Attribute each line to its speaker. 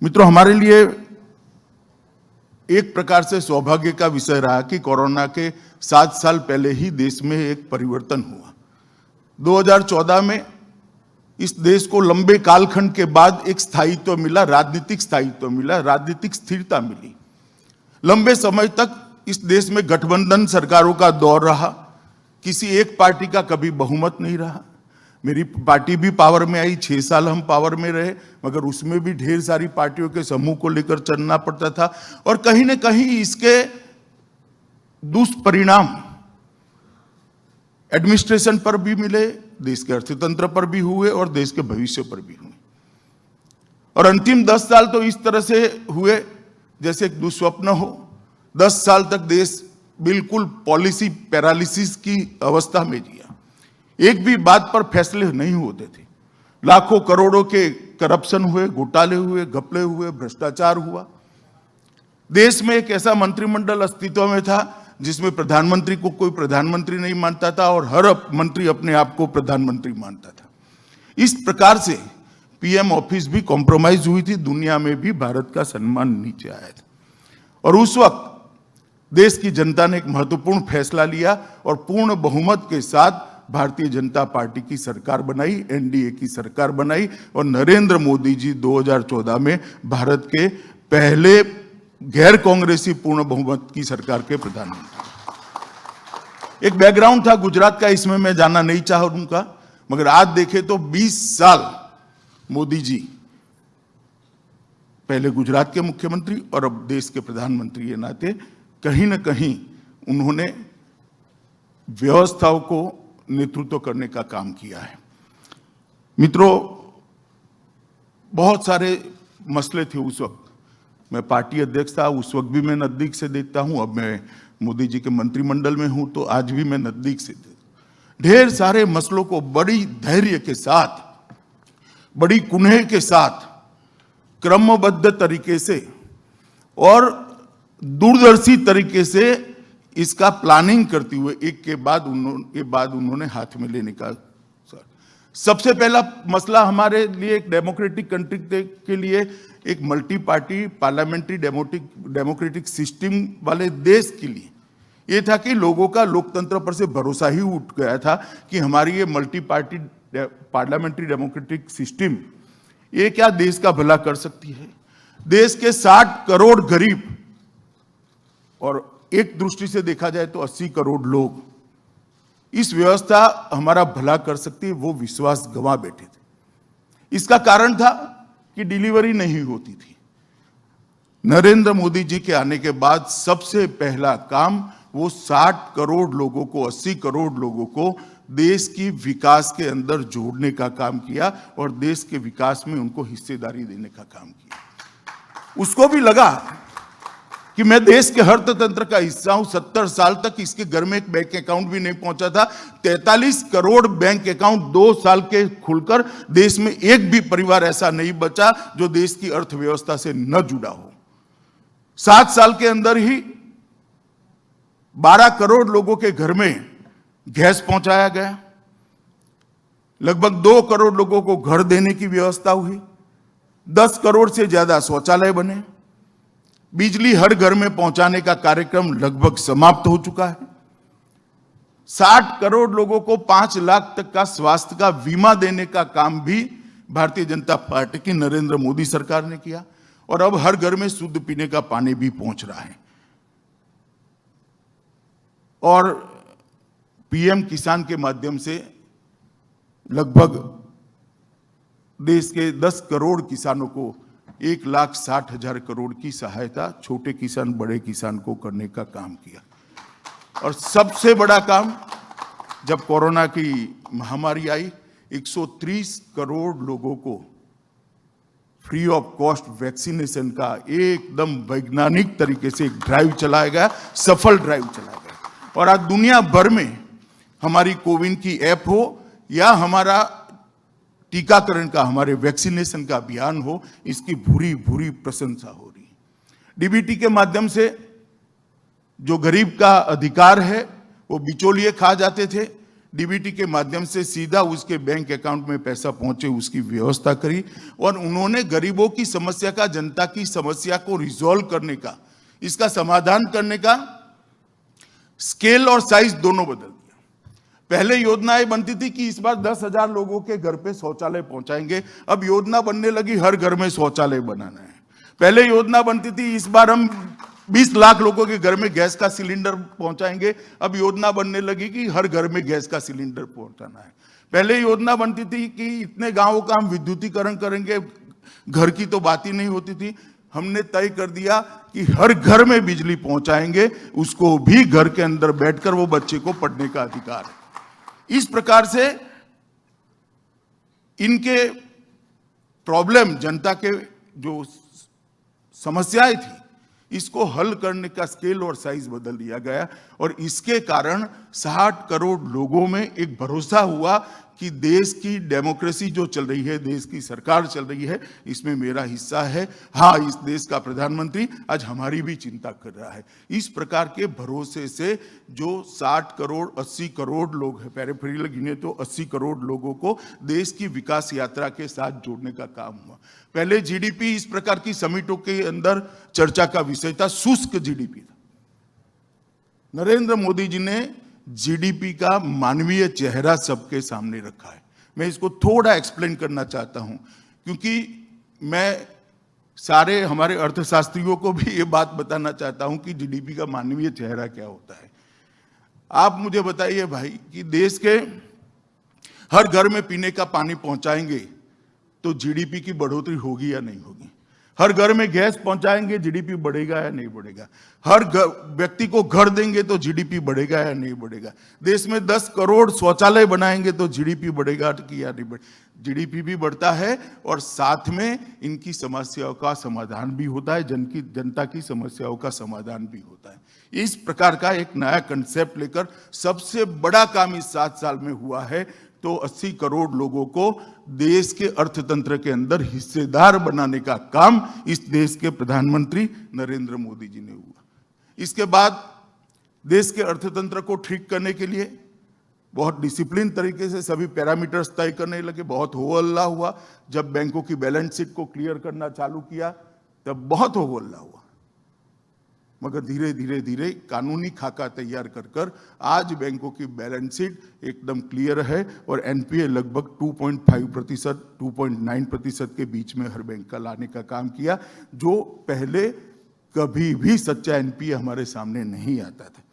Speaker 1: मित्रों, हमारे लिए एक प्रकार से सौभाग्य का विषय रहा कि कोरोना के 7 साल पहले ही देश में एक परिवर्तन हुआ। 2014 में इस देश को लंबे कालखंड के बाद एक स्थायित्व मिला, राजनीतिक स्थायित्व मिला, राजनीतिक स्थिरता मिली। लंबे समय तक इस देश में गठबंधन सरकारों का दौर रहा, किसी एक पार्टी का कभी बहुमत नहीं रहा। मेरी पार्टी भी पावर में आई, 6 साल हम पावर में रहे, मगर उसमें भी ढेर सारी पार्टियों के समूह को लेकर चलना पड़ता था और कहीं न कहीं इसके दुष्परिणाम एडमिनिस्ट्रेशन पर भी मिले, देश के अर्थतंत्र पर भी हुए और देश के भविष्य पर भी हुए। और अंतिम 10 साल तो इस तरह से हुए जैसे एक दुस्वप्न हो। 10 साल तक देश बिल्कुल पॉलिसी पैरालिसिस की अवस्था में जिया। एक भी बात पर फैसले नहीं होते थे। लाखों करोड़ों के करप्शन हुए, घोटाले हुए, घपले हुए, भ्रष्टाचार हुआ। देश में एक ऐसा मंत्रिमंडल अस्तित्व में था जिसमें प्रधानमंत्री को कोई प्रधानमंत्री नहीं मानता था और हर मंत्री अपने आप को प्रधानमंत्री मानता था। इस प्रकार से पीएम ऑफिस भी कॉम्प्रोमाइज हुई थी, दुनिया में भी भारत का सम्मान नीचे आया था। और उस वक्त देश की जनता ने एक महत्वपूर्ण फैसला लिया और पूर्ण बहुमत के साथ भारतीय जनता पार्टी की सरकार बनाई, एनडीए की सरकार बनाई और नरेंद्र मोदी जी 2014 में भारत के पहले गैर कांग्रेसी पूर्ण बहुमत की सरकार के प्रधानमंत्री। एक बैकग्राउंड था गुजरात का, इसमें मैं जाना नहीं चाहूंगा, मगर आज देखें तो 20 साल मोदी जी पहले गुजरात के मुख्यमंत्री और अब देश के प्रधानमंत्री के नाते कहीं ना कहीं उन्होंने व्यवस्थाओं को नेतृत्व करने का काम किया है। मित्रों, बहुत सारे मसले थे उस वक्त। मैं पार्टी अध्यक्ष था, उस वक्त भी मैं नजदीक से देखता हूं। अब मैं मोदी जी के मंत्रिमंडल में हूं तो आज भी मैं नजदीक से देखता। ढेर सारे मसलों को बड़ी धैर्य के साथ, बड़ी कुनेह के साथ, क्रमबद्ध तरीके से और दूरदर्शी तरीके से इसका प्लानिंग करते हुए एक के बाद उन्होंने हाथ में लेने का। सबसे पहला मसला हमारे लिए, एक डेमोक्रेटिक कंट्री के लिए, एक multi party parliamentary democratic system वाले देश के लिए यह था कि लोगों का लोकतंत्र पर से भरोसा ही उठ गया था कि हमारी ये multi party parliamentary democratic system ये क्या देश का भला कर सकती है। देश के 60 करोड़ गरीब और एक दृष्टि से देखा जाए तो 80 करोड़ लोग, इस व्यवस्था हमारा भला कर सकती है, वो विश्वास गंवा बैठे थे। इसका कारण था कि डिलीवरी नहीं होती थी। नरेंद्र मोदी जी के आने के बाद सबसे पहला काम वो 60 करोड़ लोगों को, 80 करोड़ लोगों को देश की विकास के अंदर जोड़ने का काम किया और देश के विकास में उनको हिस्सेदारी देने का काम किया। उसको भी लगा कि मैं देश के हर तंत्र का हिस्सा हूं। 70 साल तक इसके घर में एक बैंक अकाउंट भी नहीं पहुंचा था। 43 करोड़ बैंक अकाउंट 2 साल के खुलकर देश में एक भी परिवार ऐसा नहीं बचा जो देश की अर्थव्यवस्था से न जुड़ा हो। 7 साल के अंदर ही 12 करोड़ लोगों के घर में गैस पहुंचाया गया। लगभग 2 करोड़ लोगों को घर देने की व्यवस्था हुई। 10 करोड़ से ज्यादा शौचालय बने। बिजली हर घर में पहुंचाने का कार्यक्रम लगभग समाप्त हो चुका है। 60 करोड़ लोगों को 5 लाख तक का स्वास्थ्य का बीमा देने का काम भी भारतीय जनता पार्टी की नरेंद्र मोदी सरकार ने किया और अब हर घर में शुद्ध पीने का पानी भी पहुंच रहा है। और पीएम किसान के माध्यम से लगभग देश के 10 करोड़ किसानों को 1,60,000 करोड़ की सहायता छोटे किसान बड़े किसान को करने का काम किया। और सबसे बड़ा काम, जब कोरोना की महामारी आई, 130 करोड़ लोगों को फ्री ऑफ कॉस्ट वैक्सीनेशन का एकदम वैज्ञानिक तरीके से एक ड्राइव चलाया गया, सफल ड्राइव चलाया गया। और आज दुनिया भर में हमारी कोविन की ऐप हो या हमारा टीकाकरण का, हमारे वैक्सीनेशन का अभियान हो, इसकी भूरी भूरी प्रशंसा हो रही है। डीबीटी के माध्यम से जो गरीब का अधिकार है वो बिचौलिए खा जाते थे, डीबीटी के माध्यम से सीधा उसके बैंक अकाउंट में पैसा पहुंचे उसकी व्यवस्था करी। और उन्होंने गरीबों की समस्या का, जनता की समस्या को रिजॉल्व करने का, इसका समाधान करने का स्केल और साइज दोनों बदल दिया। पहले योजनाएं बनती थी कि इस बार 10,000 लोगों के घर पे शौचालय पहुंचाएंगे, अब योजना बनने लगी हर घर में शौचालय बनाना है। पहले योजना बनती थी इस बार हम 20 लाख लोगों के घर में गैस का सिलेंडर पहुंचाएंगे, अब योजना बनने लगी कि हर घर में गैस का सिलेंडर पहुंचाना है। पहले योजना बनती थी कि इतने गांवों का हम विद्युतीकरण करेंगे, घर की तो बात ही नहीं होती थी। हमने तय कर दिया कि हर घर में बिजली पहुंचाएंगे, उसको भी घर के अंदर बैठकर वो बच्चे को पढ़ने का अधिकार है। इस प्रकार से इनके प्रॉब्लम, जनता के जो समस्याएं थी, इसको हल करने का स्केल और साइज बदल दिया गया। और इसके कारण 60 करोड़ लोगों में एक भरोसा हुआ कि देश की डेमोक्रेसी जो चल रही है, देश की सरकार चल रही है, इसमें मेरा हिस्सा है। हाँ, इस देश का प्रधानमंत्री आज हमारी भी चिंता कर रहा है। इस प्रकार के भरोसे से जो 60 करोड़ 80 करोड़ लोग हैं, पेरिफेरल गिने तो 80 करोड़ लोगों को देश की विकास यात्रा के साथ जोड़ने का काम हुआ। पहले जीडीपी इस प्रकार की समिटों के अंदर चर्चा का विषय था, शुष्क जीडीपी था। नरेंद्र मोदी जी ने जीडीपी का मानवीय चेहरा सबके सामने रखा है। मैं इसको थोड़ा एक्सप्लेन करना चाहता हूं, क्योंकि मैं सारे हमारे अर्थशास्त्रियों को भी ये बात बताना चाहता हूं कि जीडीपी का मानवीय चेहरा क्या होता है। आप मुझे बताइए भाई कि देश के हर घर में पीने का पानी पहुंचाएंगे तो जीडीपी की बढ़ोतरी होगी या नहीं होगी? हर घर में गैस पहुंचाएंगे, जीडीपी बढ़ेगा या नहीं बढ़ेगा? हर व्यक्ति को घर देंगे तो जीडीपी बढ़ेगा या नहीं बढ़ेगा? देश में 10 करोड़ शौचालय बनाएंगे तो जीडीपी बढ़ेगा कि या नहीं बढ़ेगा? जीडीपी भी बढ़ता है और साथ में इनकी समस्याओं का समाधान भी होता है, जनता की समस्याओं का समाधान भी होता है। इस प्रकार का एक नया कंसेप्ट लेकर सबसे बड़ा काम इस 7 साल में हुआ है। तो 80 करोड़ लोगों को देश के अर्थतंत्र के अंदर हिस्सेदार बनाने का काम इस देश के प्रधानमंत्री नरेंद्र मोदी जी ने हुआ। इसके बाद देश के अर्थतंत्र को ठीक करने के लिए बहुत डिसिप्लिन तरीके से सभी पैरामीटर्स तय करने लगे। बहुत हो हल्ला हुआ जब बैंकों की बैलेंस शीट को क्लियर करना चालू किया, तब बहुत हो हल्ला हुआ, मगर धीरे धीरे धीरे कानूनी खाका तैयार कर आज बैंकों की बैलेंस शीट एकदम क्लियर है और एनपीए लगभग 2.5%, 2.9% के बीच में हर बैंक का लाने का काम किया, जो पहले कभी भी सच्चा एनपीए हमारे सामने नहीं आता था।